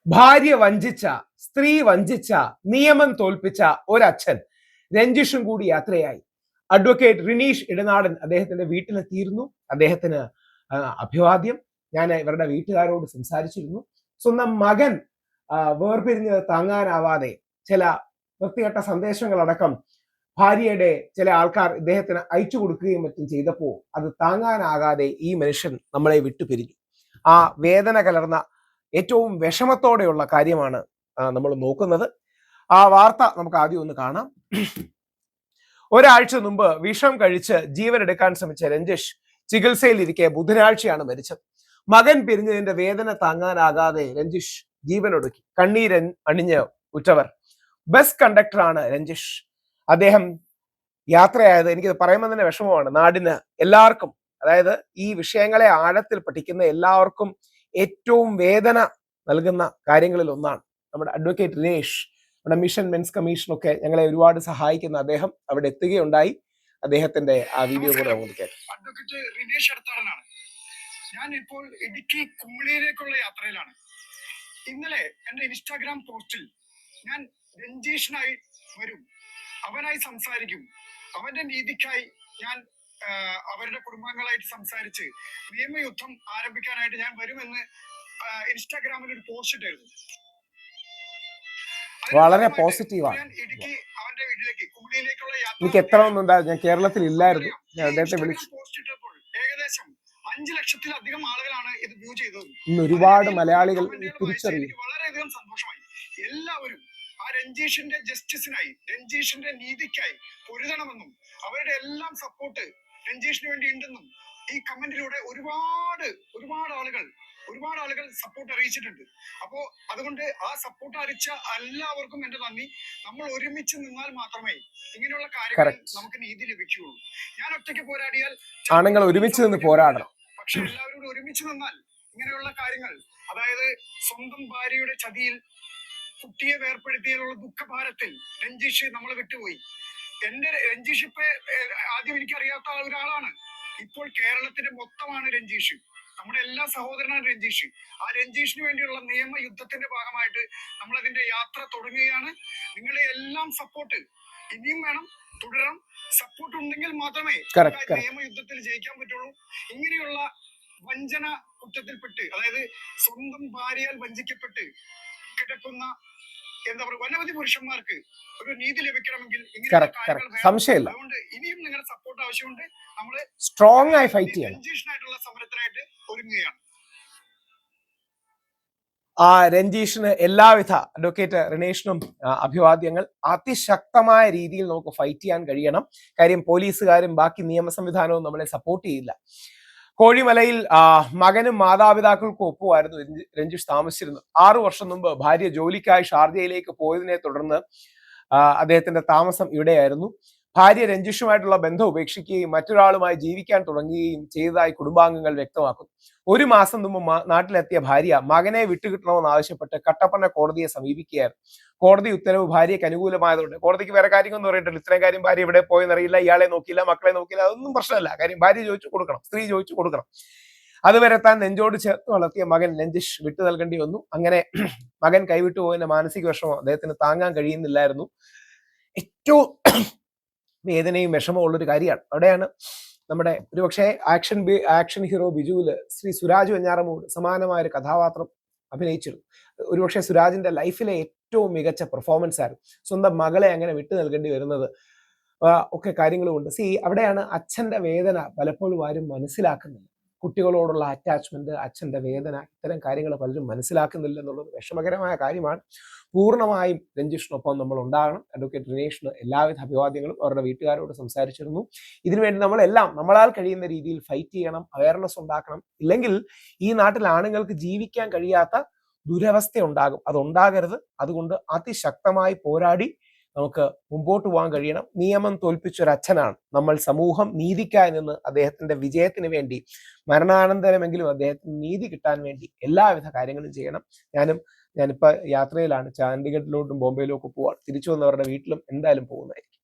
ഭാര്യ വഞ്ചിച്ച, സ്ത്രീ വഞ്ചിച്ച, നിയമം തോൽപ്പിച്ച ഒരച്ഛൻ രഞ്ജിഷും കൂടി യാത്രയായി. അഡ്വക്കേറ്റ് റിനീഷ് ഇടനാടൻ അദ്ദേഹത്തിന്റെ വീട്ടിലെത്തിയിരുന്നു. അദ്ദേഹത്തിന് അഭിവാദ്യം. ഞാൻ ഇവരുടെ വീട്ടുകാരോട് സംസാരിച്ചിരുന്നു. സ്വന്തം മകൻ വേർപിരിഞ്ഞത് താങ്ങാനാവാതെ ചില വൃത്തികെട്ട സന്ദേശങ്ങളടക്കം ഭാര്യയുടെ ചില ആൾക്കാർ ഇദ്ദേഹത്തിന് അയച്ചു കൊടുക്കുകയും മറ്റും ചെയ്തപ്പോൾ അത് താങ്ങാനാകാതെ ഈ മനുഷ്യൻ നമ്മളെ വിട്ടുപിരിഞ്ഞു. ആ വേദന കലർന്ന ഏറ്റവും വിഷമത്തോടെയുള്ള കാര്യമാണ് നമ്മൾ നോക്കുന്നത്. ആ വാർത്ത നമുക്ക് ആദ്യം ഒന്ന് കാണാം. ഒരാഴ്ച മുമ്പ് വിഷം കഴിച്ച് ജീവനെടുക്കാൻ ശ്രമിച്ച രഞ്ജിഷ് ചികിത്സയിലിരിക്കെ ബുധനാഴ്ചയാണ് മരിച്ചത്. മകൻ പിരിഞ്ഞതിന്റെ വേദന താങ്ങാനാകാതെ രഞ്ജിഷ് ജീവനൊടുക്കി. കണ്ണീരൻ അണിഞ്ഞ് ഉറ്റവർ. ബസ് കണ്ടക്ടറാണ് രഞ്ജിഷ്. അദ്ദേഹം യാത്രയായത് എനിക്ക് പറയുമ്പോൾ തന്നെ വിഷമമാണ്. നാടിന് എല്ലാവർക്കും, അതായത് ഈ വിഷയങ്ങളെ ആഴത്തിൽ പഠിക്കുന്ന എല്ലാവർക്കും ഏറ്റവും വേദന നൽകുന്ന കാര്യങ്ങളിൽ ഒന്നാണ്. നമ്മുടെ അഡ്വക്കേറ്റ് റിനേഷ്, നമ്മുടെ മിഷൻ മെൻസ് കമ്മീഷനൊക്കെ ഞങ്ങളെ ഒരുപാട് സഹായിക്കുന്ന അദ്ദേഹം അവിടെ എത്തുകയുണ്ടായി. അദ്ദേഹത്തിന്റെ ആ വീഡിയോ കൂടെ അഡ്വക്കേറ്റ് റിനേഷ് അടുത്താളനാണ്. ഞാൻ ഇപ്പോൾ ഇടുക്കി കുമിളിയിലേക്കുള്ള യാത്രയിലാണ്. ഇന്നലെ എന്റെ ഇൻസ്റ്റാഗ്രാം പോസ്റ്റിൽ ഞാൻ രഞ്ജീഷിനായി വരും, അവനായി സംസാരിക്കും, അവന്റെ നീതിക്കായി ഞാൻ അവരുടെ കുടുംബാംഗങ്ങളായിട്ട് സംസാരിച്ച് നിയമയുദ്ധം ആരംഭിക്കാനായിട്ട് ഞാൻ വരുമെന്ന് ഇൻസ്റ്റാഗ്രാമിൽ ഒരു പോസ്റ്റ് ഇട്ടായിരുന്നു. വളരെ പോസിറ്റീവാണ്. ഇടുക്കി അവന്റെ വീട്ടിലേക്ക് കുമിളിയിലേക്കുള്ള എനിക്ക് എത്ര ഒന്നുണ്ടായിരുന്നു, ഞാൻ കേരളത്തിൽ ഇല്ലായിരുന്നു. ഞാൻ അദ്ദേഹത്തെ വിളിച്ചു. പോസ്റ്റ് ഇട്ടപ്പോൾ ഏകദേശം 5 ലക്ഷത്തിലധികം ആളുകളാണ് ഇത് വ്യൂ ചെയ്തത്. ഇന്ന് ഒരുപാട് മലയാളികൾ തിരിച്ചറിയും. വളരെയധികം സന്തോഷമായി. എല്ലാവരും ആ രഞ്ജീഷിന്റെ ജസ്റ്റിസിനായി, രഞ്ജീഷിന്റെ നീതിക്കായി പൊരുതണമെന്നും അവരുടെ എല്ലാം സപ്പോർട്ട് രഞ്ജീഷിന് വേണ്ടി ഉണ്ടെന്നും ഈ കമന്റിലൂടെ ഒരുപാട് ആളുകൾ സപ്പോർട്ട് അറിയിച്ചിട്ടുണ്ട്. അപ്പോ അതുകൊണ്ട് ആ സപ്പോർട്ട് അറിയിച്ച എല്ലാവർക്കും എന്റെ നന്ദി. നമ്മൾ ഒരുമിച്ച് നിന്നാൽ മാത്രമേ ഇങ്ങനെയുള്ള കാര്യങ്ങൾ നമുക്ക് നീതി ലഭിക്കുകയുള്ളൂ. ഞാൻ ഒറ്റയ്ക്ക് പോരാടിയാൽ ആണുങ്ങൾ ഒരുമിച്ച് നിന്ന് പോരാടണം. പക്ഷെ എല്ലാവരും ഒരുമിച്ച് നിന്നാൽ ഇങ്ങനെയുള്ള കാര്യങ്ങൾ, അതായത് സ്വന്തം ഭാര്യയുടെ ചതിയിൽ കുട്ടിയെ വേർപ്പെടുത്തിയതിലുള്ള ദുഃഖഭാരത്തിൽ രഞ്ജീഷ് നമ്മളെ വിട്ടുപോയി. എന്റെ രഞ്ജീഷ് ഇപ്പൊ ആദ്യം എനിക്കറിയാത്ത ഒരാളാണ്. ഇപ്പോൾ കേരളത്തിന്റെ മൊത്തമാണ് രഞ്ജീഷ്. നമ്മുടെ എല്ലാ സഹോദരനാണ് രഞ്ജീഷ്. ആ രഞ്ജീഷിന് വേണ്ടിയുള്ള നിയമയുദ്ധത്തിന്റെ ഭാഗമായിട്ട് നമ്മൾ അതിന്റെ യാത്ര തുടങ്ങുകയാണ്. നിങ്ങളെ എല്ലാം സപ്പോർട്ട് ഇനിയും വേണം, തുടരണം. സപ്പോർട്ട് ഉണ്ടെങ്കിൽ മാത്രമേ നിയമയുദ്ധത്തിൽ ജയിക്കാൻ പറ്റുള്ളൂ. ഇങ്ങനെയുള്ള വഞ്ചന കുറ്റത്തിൽപ്പെട്ട്, അതായത് സ്വന്തം ഭാര്യയാൽ വഞ്ചിക്കപ്പെട്ട് കിടക്കുന്ന എന്താ പറയുക, അനവധി പുരുഷന്മാർക്ക് ഒരു നീതി ലഭിക്കണമെങ്കിൽ സംശയമില്ല. അതുകൊണ്ട് ഇനിയും നിങ്ങളുടെ സപ്പോർട്ട് ആവശ്യമുണ്ട്. നമ്മൾ സ്ട്രോങ് ആയി ഫൈറ്റ് ചെയ്യണം. രഞ്ജീഷിനായിട്ടുള്ള സമരത്തിനായിട്ട് ഒരുങ്ങുകയാണ്. ആ രഞ്ജീഷിന് എല്ലാവിധ അഡ്വക്കേറ്റ് റിനേഷിനും അഭിവാദ്യങ്ങൾ. അതിശക്തമായ രീതിയിൽ നമുക്ക് ഫൈറ്റ് ചെയ്യാൻ കഴിയണം. കാര്യം പോലീസുകാരും ബാക്കി നിയമ സംവിധാനവും നമ്മളെ സപ്പോർട്ട് ചെയ്യില്ല. കോഴിമലയിൽ മകനും മാതാപിതാക്കൾക്കും ഒപ്പമായിരുന്നു രഞ്ജീഷ് താമസിച്ചിരുന്നത്. 6 വർഷം മുമ്പ് ഭാര്യ ജോലിക്കായി ഷാർജയിലേക്ക് പോയതിനെ തുടർന്ന് അദ്ദേഹത്തിന്റെ താമസം ഇവിടെയായിരുന്നു. ഭാര്യ രഞ്ജീഷുമായിട്ടുള്ള ബന്ധം ഉപേക്ഷിക്കുകയും മറ്റൊരാളുമായി ജീവിക്കാൻ തുടങ്ങുകയും ചെയ്തതായി കുടുംബാംഗങ്ങൾ വ്യക്തമാക്കുന്നു. 1 മാസം മുമ്പ് നാട്ടിലെത്തിയ ഭാര്യ മകനെ വിട്ടുകിട്ടണമെന്ന് ആവശ്യപ്പെട്ട് കട്ടപ്പന കോടതിയെ സമീപിക്കുകയായിരുന്നു. കോടതി ഉത്തരവ് ഭാര്യയ്ക്ക് അനുകൂലമായതുകൊണ്ട്, കോടതിക്ക് വേറെ കാര്യമൊന്നും പറയട്ടില്ല. ഇത്രയും കാര്യം ഭാര്യ ഇവിടെ പോയെന്നറിയില്ല, ഇയാളെ നോക്കിയില്ല, മക്കളെ നോക്കിയില്ല, അതൊന്നും പ്രശ്നമല്ല. കാര്യം ഭാര്യ ചോദിച്ചു കൊടുക്കണം, സ്ത്രീ ചോദിച്ചു കൊടുക്കണം. അതുവരെ താൻ നെഞ്ചോട് ചേർത്ത് വളർത്തിയ മകൻ രഞ്ജീഷ് വിട്ടു നൽകേണ്ടി വന്നു. അങ്ങനെ മകൻ കൈവിട്ടു പോയതിന്റെ മാനസിക വിഷമം അദ്ദേഹത്തിന് താങ്ങാൻ കഴിയുന്നില്ലായിരുന്നു. ഏറ്റവും വേദനയും വിഷമവും ഉള്ളൊരു കാര്യമാണ്. അവിടെയാണ് നമ്മുടെ ഒരുപക്ഷെ ആക്ഷൻ ഹീറോ ബിജുവില് ശ്രീ സുരാജ് വെഞ്ഞാറമൂട് സമാനമായ ഒരു കഥാപാത്രം അഭിനയിച്ചിരുന്നു. ഒരുപക്ഷെ സുരാജിന്റെ ലൈഫിലെ ഏറ്റവും മികച്ച പെർഫോമൻസ് ആയിരുന്നു. സ്വന്തം മകളെ അങ്ങനെ വിട്ടു നൽകേണ്ടി വരുന്നത് ഒക്കെ കാര്യങ്ങളുമുണ്ട്. അവിടെയാണ് അച്ഛന്റെ വേദന പലപ്പോഴും ആരും മനസ്സിലാക്കുന്നില്ല. കുട്ടികളോടുള്ള അറ്റാച്ച്മെന്റ്, അച്ഛന്റെ വേദന, ഇത്തരം കാര്യങ്ങൾ പലരും മനസ്സിലാക്കുന്നില്ല എന്നുള്ളത് വിഷമകരമായ കാര്യമാണ്. പൂർണ്ണമായും രഞ്ജീഷിനൊപ്പം നമ്മൾ ഉണ്ടാകണം. അഡ്വക്കേറ്റ് റിനേഷിന് എല്ലാവിധ അഭിവാദ്യങ്ങളും. അവരുടെ വീട്ടുകാരോട് സംസാരിച്ചിരുന്നു. ഇതിനുവേണ്ടി നമ്മളാൽ കഴിയുന്ന രീതിയിൽ ഫൈറ്റ് ചെയ്യണം, അവയർനെസ് ഉണ്ടാക്കണം. ഇല്ലെങ്കിൽ ഈ നാട്ടിൽ ആണുങ്ങൾക്ക് ജീവിക്കാൻ കഴിയാത്ത ദുരവസ്ഥ ഉണ്ടാകും. അതുണ്ടാകരുത്. അതുകൊണ്ട് അതിശക്തമായി പോരാടി നമുക്ക് മുമ്പോട്ട് പോകാൻ കഴിയണം. നിയമം തോൽപ്പിച്ചൊരച്ഛനാണ് നമ്മൾ. സമൂഹം നീതിക്കായി നിന്ന് അദ്ദേഹത്തിന്റെ വിജയത്തിന് വേണ്ടി മരണാനന്തരമെങ്കിലും അദ്ദേഹത്തിന് നീതി കിട്ടാൻ വേണ്ടി എല്ലാവിധ കാര്യങ്ങളും ചെയ്യണം. ഞാനിപ്പോ യാത്രയിലാണ്. ചണ്ഡീഗഡിലോട്ടും ബോംബെയിലോട്ടും പോവാണ്. തിരിച്ചു വന്നവരുടെ വീട്ടിലും എന്തായാലും പോകുന്നതായിരിക്കും.